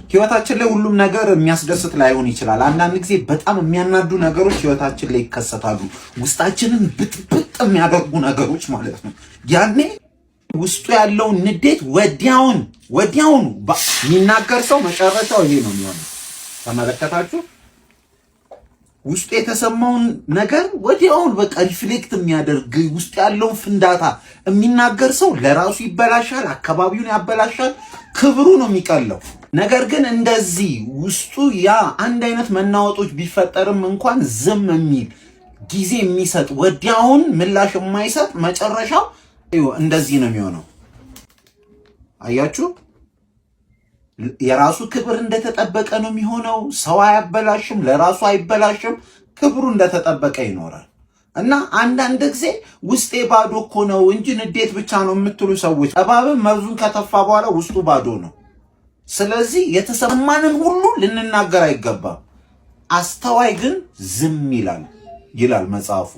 ህይወታችን ላይ ሁሉም ነገር የሚያስደስት ላይሆን ይችላል። አንዳንድ ጊዜ በጣም የሚያናዱ ነገሮች ህይወታችን ላይ ይከሰታሉ። ውስጣችንን ብጥብጥ የሚያደርጉ ነገሮች ማለት ነው። ያኔ ውስጡ ያለውን ንዴት ወዲያውኑ የሚናገር ሰው መጨረሻው ይሄ ነው የሚሆነው። ተመለከታችሁ? ውስጡ የተሰማውን ነገር ወዲያውኑ በቃ ሪፍሌክት የሚያደርግ ውስጥ ያለውን ፍንዳታ የሚናገር ሰው ለራሱ ይበላሻል፣ አካባቢውን ያበላሻል፣ ክብሩ ነው የሚቀለው። ነገር ግን እንደዚህ ውስጡ ያ አንድ አይነት መናወጦች ቢፈጠርም እንኳን ዝም የሚል ጊዜ የሚሰጥ ወዲያውን ምላሽ የማይሰጥ መጨረሻው እንደዚህ ነው የሚሆነው። አያችሁ? የራሱ ክብር እንደተጠበቀ ነው የሚሆነው። ሰው አያበላሽም፣ ለራሱ አይበላሽም፣ ክብሩ እንደተጠበቀ ይኖራል። እና አንዳንድ ጊዜ ውስጤ ባዶ እኮ ነው እንጂ ንዴት ብቻ ነው የምትሉ ሰዎች እባብም መርዙን ከተፋ በኋላ ውስጡ ባዶ ነው። ስለዚህ የተሰማንን ሁሉ ልንናገር አይገባም። አስተዋይ ግን ዝም ይላል መጽሐፉ።